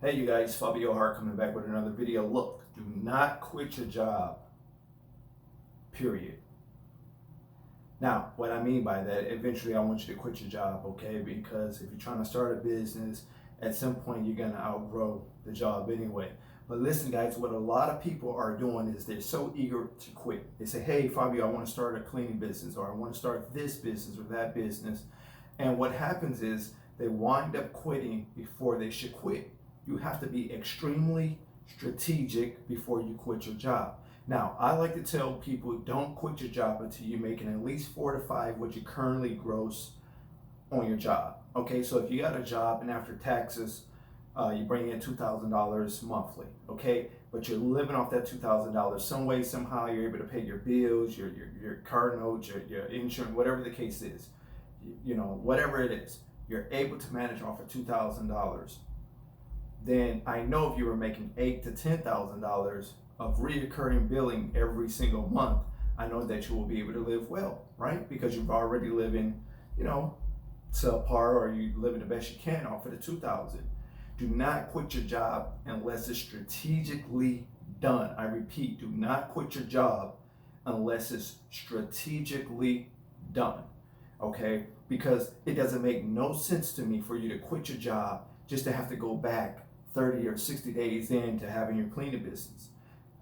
Hey you guys, Fabio Hart coming back with another video. Look, do not quit your job, period. Now, what I mean by that, eventually I want you to quit your job, okay? Because if you're trying to start a business, at some point you're gonna outgrow the job anyway. But listen guys, what a lot of people are doing is they're so eager to quit. They say, hey Fabio, I want to start a cleaning business, or I want to start this business or that business. And what happens is they wind up quitting before they should quit. You have to be extremely strategic before you quit your job. Now, I like to tell people don't quit your job until you're making at least 4 to 5 what you currently gross on your job. Okay, so if you got a job and after taxes, you bring in $2,000 monthly, okay? But you're living off that $2,000 some way, somehow you're able to pay your bills, your car notes, your insurance, whatever the case is, you know, whatever it is, you're able to manage off of $2,000. Then I know if you were making $8,000 to $10,000 of reoccurring billing every single month, I know that you will be able to live well, right? Because you've already living, you know, subpar, or you living the best you can off of the 2,000. Do not quit your job unless it's strategically done. I repeat, do not quit your job unless it's strategically done, okay? Because it doesn't make no sense to me for you to quit your job just to have to go back 30 or 60 days into having your cleaning business.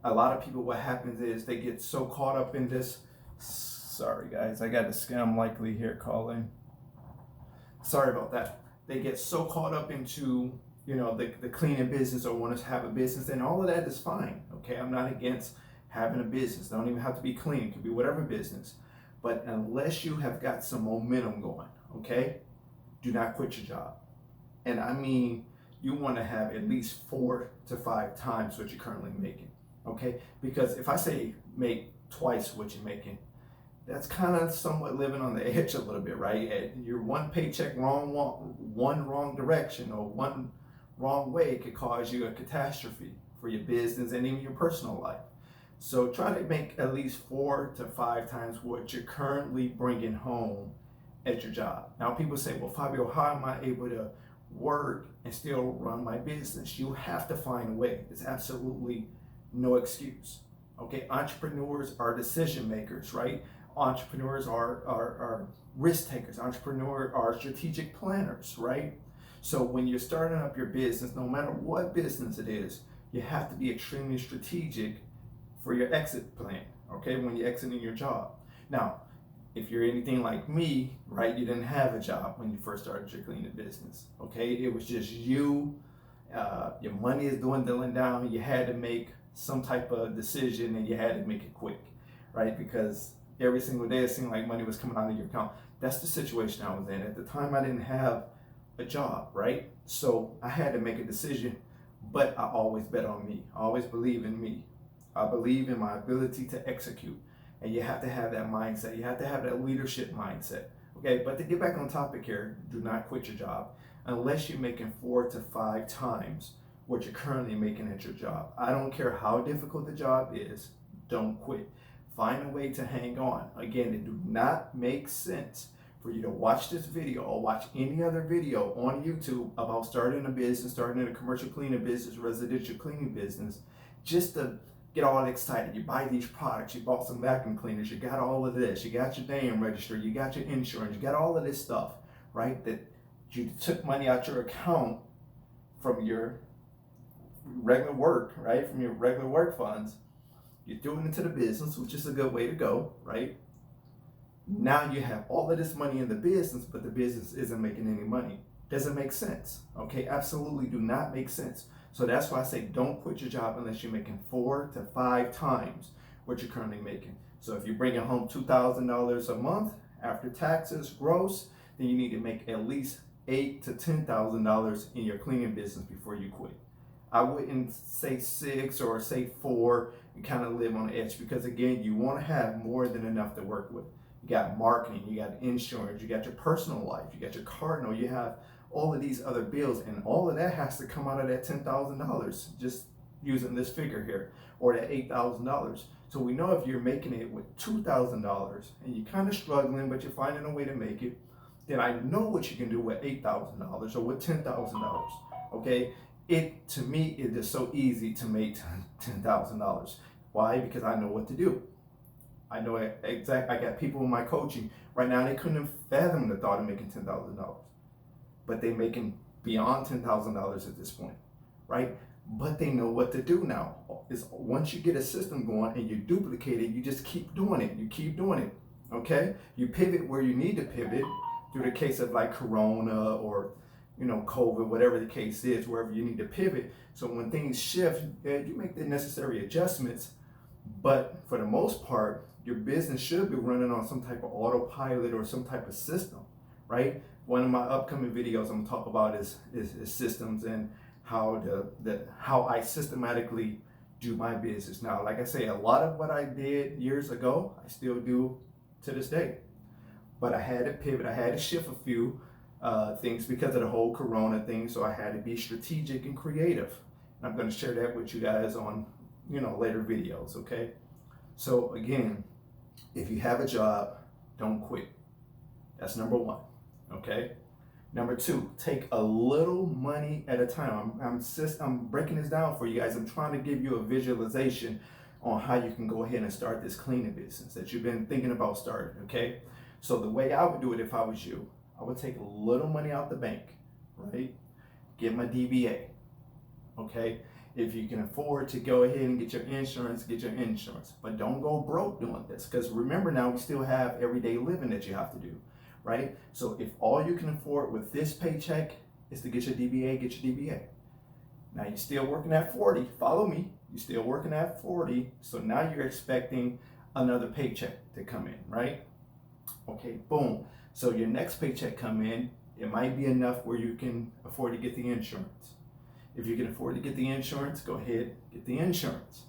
A lot of people, what happens is they get so caught up in this. Sorry guys, I got a scam likely here calling. Sorry about that. They get so caught up into, you know, the cleaning business, or want to have a business, and all of that is fine. Okay, I'm not against having a business. Don't even have to be clean. It could be whatever business. But unless you have got some momentum going, okay, do not quit your job. And I mean, you want to have at least 4 to 5 times what you're currently making, okay? Because if I say make twice what you're making, that's kind of somewhat living on the edge a little bit, right? You're one paycheck one wrong direction, or one wrong way could cause you a catastrophe for your business and even your personal life. So try to make at least 4 to 5 times what you're currently bringing home at your job. Now people say, well Fabio, how am I able to work and still run my business? You have to find a way. It's absolutely no excuse. Okay, entrepreneurs are decision makers, right? Entrepreneurs are risk takers. Entrepreneurs are strategic planners, right? So when you're starting up your business, no matter what business it is, you have to be extremely strategic for your exit plan, okay, when you're exiting your job. Now, if you're anything like me, right, you didn't have a job when you first started your cleaning business, okay? It was just you, your money is dwindling down, you had to make some type of decision, and you had to make it quick, right? Because every single day it seemed like money was coming out of your account. That's the situation I was in. At the time, I didn't have a job, right? So I had to make a decision, but I always bet on me. I always believe in me. I believe in my ability to execute. And you have to have that mindset. You have to have that leadership mindset. Okay, but to get back on topic here, do not quit your job unless you're making 4 to 5 times what you're currently making at your job. I don't care how difficult the job is, don't quit. Find a way to hang on. Again, it do not make sense for you to watch this video or watch any other video on YouTube about starting a business, starting a commercial cleaning business, residential cleaning business, just to get all excited. You buy these products, you bought some vacuum cleaners, you got all of this, you got your name registered, you got your insurance, you got all of this stuff, right? That you took money out your account from your regular work, right? From your regular work funds. You're doing it into the business, which is a good way to go, right? Now you have all of this money in the business, but the business isn't making any money. Doesn't make sense, okay? Absolutely do not make sense. So that's why I say don't quit your job unless you're making 4 to 5 times what you're currently making. So if you're bringing home $2,000 a month after taxes gross, then you need to make at least $8,000 to $10,000 in your cleaning business before you quit. I wouldn't say 6 or say 4 and kind of live on the edge, because again, you want to have more than enough to work with. You got marketing, you got insurance, you got your personal life, you got your car note, you have all of these other bills, and all of that has to come out of that $10,000, just using this figure here, or that $8,000. So we know if you're making it with $2,000 and you're kind of struggling, but you're finding a way to make it, then I know what you can do with $8,000 or with $10,000, okay? To me, it is so easy to make $10,000. Why? Because I know what to do. I know exactly. I got people in my coaching right now, they couldn't have fathomed the thought of making $10,000, but they're making beyond $10,000 at this point, right? But they know what to do now. Is once you get a system going and you duplicate it, you just keep doing it. You keep doing it, okay? You pivot where you need to pivot through the case of like Corona or COVID, whatever the case is, wherever you need to pivot. So when things shift, you make the necessary adjustments. But for the most part, your business should be running on some type of autopilot or some type of system, right? One of my upcoming videos I'm gonna talk about is systems and how how I systematically do my business. Now, like I say, a lot of what I did years ago, I still do to this day. But I had to pivot, I had to shift a few things because of the whole Corona thing. So I had to be strategic and creative. And I'm gonna share that with you guys on later videos, okay? So again, if you have a job, don't quit. That's number one, okay? Number two, take a little money at a time. I'm breaking this down for you guys. I'm trying to give you a visualization on how you can go ahead and start this cleaning business that you've been thinking about starting, okay? So the way I would do it if I was you, I would take a little money out the bank, right? Get my DBA, okay? If you can afford to go ahead and get your insurance, get your insurance. But don't go broke doing this, because remember now, we still have everyday living that you have to do, right? So if all you can afford with this paycheck is to get your DBA, get your DBA. Now you're still working at 40, follow me, you're still working at 40, so now you're expecting another paycheck to come in, right? Okay, boom. So your next paycheck come in, it might be enough where you can afford to get the insurance. If you can afford to get the insurance, go ahead, get the insurance,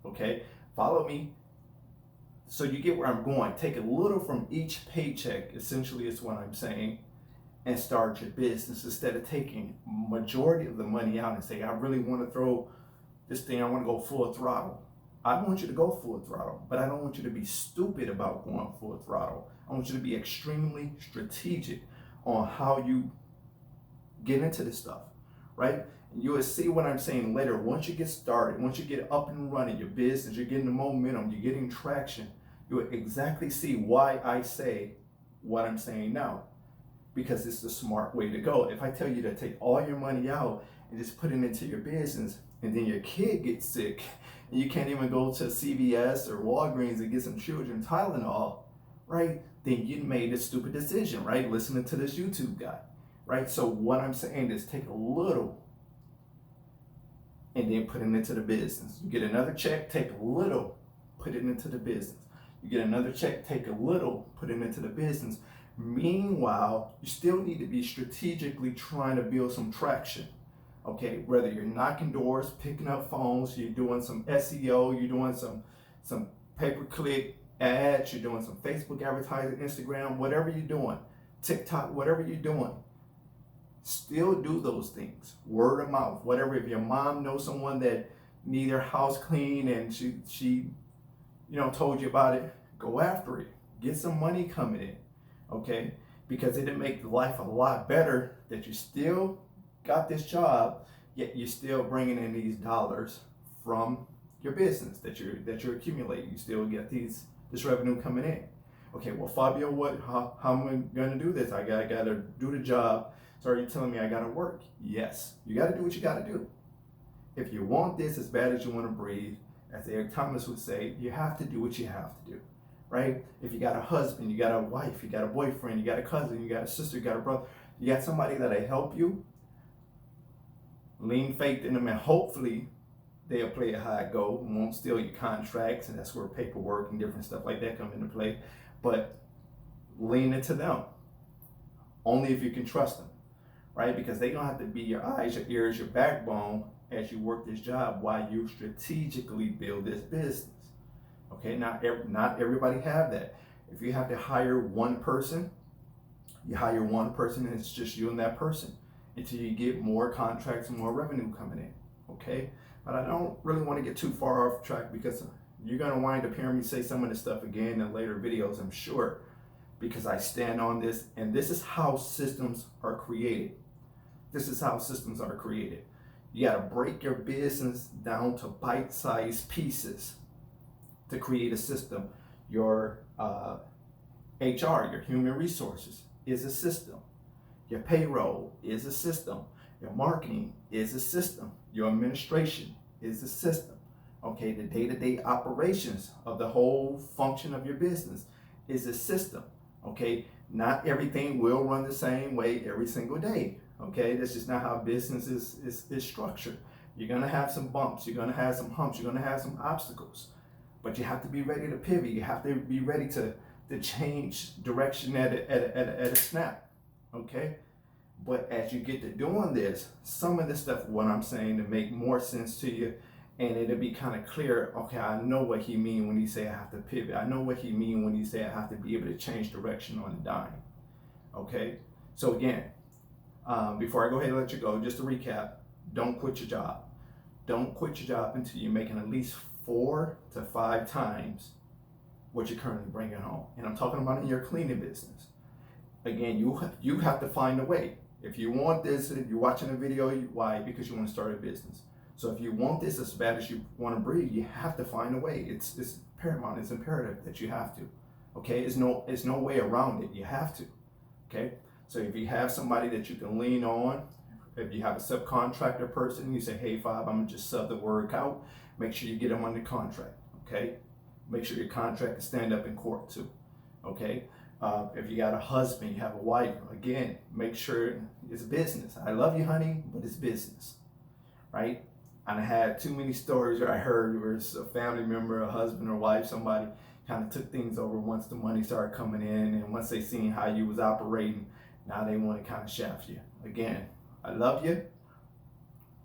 okay? Follow me. So you get where I'm going. Take a little from each paycheck, essentially is what I'm saying, and start your business instead of taking majority of the money out and say, I really want to throw this thing, I want to go full throttle. I want you to go full throttle, but I don't want you to be stupid about going full throttle. I want you to be extremely strategic on how you get into this stuff, right? And you will see what I'm saying later. Once you get started, once you get up and running your business, you're getting the momentum, you're getting traction, you will exactly see why I say what I'm saying now. Because it's the smart way to go. If I tell you to take all your money out and just put it into your business, and then your kid gets sick, and you can't even go to CVS or Walgreens and get some children Tylenol, right? Then you made a stupid decision, right? Listening to this YouTube guy, right? So what I'm saying is take a little and then put it into the business. You get another check, take a little, put it into the business. You get another check, take a little, put it into the business. Meanwhile, you still need to be strategically trying to build some traction. Okay, whether you're knocking doors, picking up phones, you're doing some SEO, you're doing some pay-per-click ads, you're doing some Facebook advertising, Instagram, whatever you're doing, TikTok, whatever you're doing, still do those things. Word of mouth, whatever. If your mom knows someone that need their house clean and she told you about it, go after it. Get some money coming in, okay? Because it'll make life a lot better that you still got this job, yet you're still bringing in these dollars from your business that you're accumulating. You still get this revenue coming in. Okay, well, Fabio, how am I going to do this? I got to do the job. So are you telling me I got to work? Yes, you got to do what you got to do. If you want this as bad as you want to breathe, as Eric Thomas would say, you have to do what you have to do, right? If you got a husband, you got a wife, you got a boyfriend, you got a cousin, you got a sister, you got a brother, you got somebody that'll help you, lean faith in them, and hopefully they'll play it how it go, won't steal your contracts, and that's where paperwork and different stuff like that come into play. But lean into them, only if you can trust them, right? Because they're gonna have to be your eyes, your ears, your backbone as you work this job while you strategically build this business. Okay, not everybody have that. If you have to hire one person, you hire one person and it's just you and that person until you get more contracts and more revenue coming in, okay? But I don't really want to get too far off track because you're going to wind up hearing me say some of this stuff again in later videos, I'm sure, because I stand on this, and this is how systems are created. This is how systems are created. You got to break your business down to bite-sized pieces to create a system. Your HR, your human resources, is a system. Your payroll is a system. Your marketing is a system. Your administration is a system. Okay, the day-to-day operations of the whole function of your business is a system. Okay, not everything will run the same way every single day. Okay, that's just not how business is structured. You're gonna have some bumps, you're gonna have some humps, you're gonna have some obstacles, but you have to be ready to pivot. You have to be ready to change direction at a snap. Okay, but as you get to doing this, some of this stuff, what I'm saying, to make more sense to you, and it'll be kind of clear. Okay, I know what he mean when he say I have to pivot. I know what he mean when he say I have to be able to change direction on a dime. Okay, so again, before I go ahead and let you go, just to recap, don't quit your job. Don't quit your job until you're making at least 4 to 5 times what you're currently bringing home. And I'm talking about in your cleaning business. Again, you have to find a way. If you want this, if you're watching a video, why? Because you want to start a business. So if you want this as bad as you want to breathe, you have to find a way. It's paramount. It's imperative that you have to. Okay, it's no way around it. You have to. Okay. So if you have somebody that you can lean on, if you have a subcontractor person, you say, hey, Fob, I'm gonna just sub the work out. Make sure you get them under contract. Okay. Make sure your contract can stand up in court too. Okay. If you got a husband, you have a wife, again, make sure it's business. I love you, honey, but it's business, right? And I had too many stories where I heard where it's a family member, a husband or wife, somebody kind of took things over once the money started coming in, and once they seen how you was operating, now they want to kind of shaft you. Again, I love you,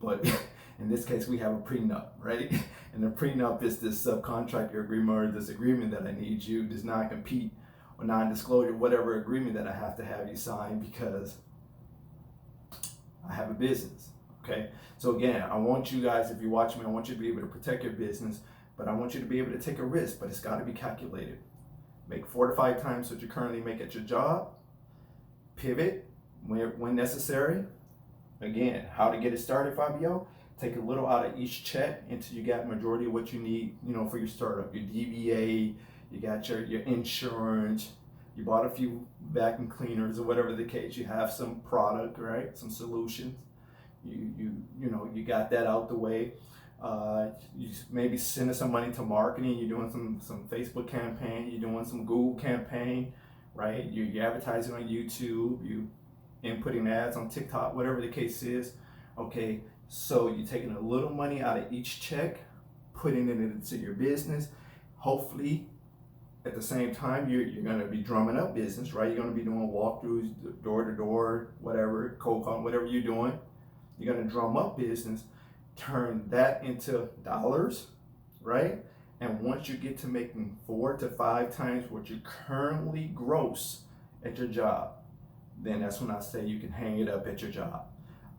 but in this case, we have a prenup, right? And the prenup is this subcontractor agreement or this agreement that I need you does not compete or non-disclosure, whatever agreement that I have to have you sign because I have a business, okay? So again, I want you guys, if you're watching me, I want you to be able to protect your business, but I want you to be able to take a risk, but it's got to be calculated. Make 4 to 5 times what you currently make at your job. Pivot when necessary. Again, how to get it started, Fabio? Take a little out of each check until you got majority of what you need, for your startup. Your DBA, you got your insurance, you bought a few vacuum cleaners or whatever the case. You have some product, right? Some solutions. You got that out the way. You maybe sending some money to marketing. You're doing some Facebook campaign. You're doing some Google campaign, right? You're advertising on YouTube. You inputting ads on TikTok, whatever the case is. Okay, so you're taking a little money out of each check, putting it into your business. Hopefully, at the same time, you're going to be drumming up business, right? You're going to be doing walkthroughs, door to door, whatever, cold call, whatever you're doing. You're going to drum up business, turn that into dollars, right? And once you get to making 4 to 5 times what you currently gross at your job, then that's when I say you can hang it up at your job.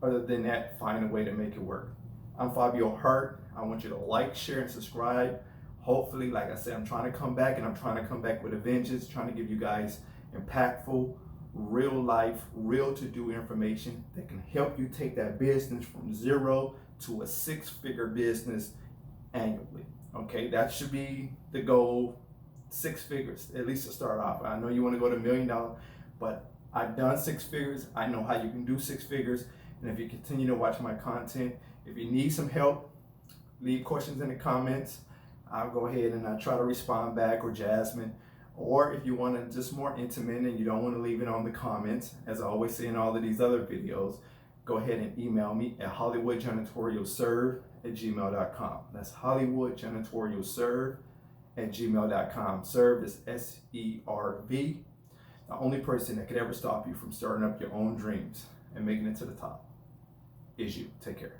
Other than that, find a way to make it work. I'm Fabio Hart. I want you to like, share, and subscribe. Hopefully, like I said, I'm trying to come back, and I'm trying to come back with a vengeance, trying to give you guys impactful, real life, real to do information that can help you take that business from 0 to a 6-figure business annually. Okay, that should be the goal. 6 figures, at least to start off. I know you want to go to $1 million, but I've done 6 figures. I know how you can do 6 figures. And if you continue to watch my content, if you need some help, leave questions in the comments. I'll go ahead and I'll try to respond back, or Jasmine. Or if you want to just more intimate and you don't want to leave it on the comments, as I always say in all of these other videos, go ahead and email me at HOLLYWOODJANITORIALSERV@gmail.com. That's HOLLYWOODJANITORIALSERV@gmail.com. Serve is SERV. The only person that could ever stop you from starting up your own dreams and making it to the top is you. Take care.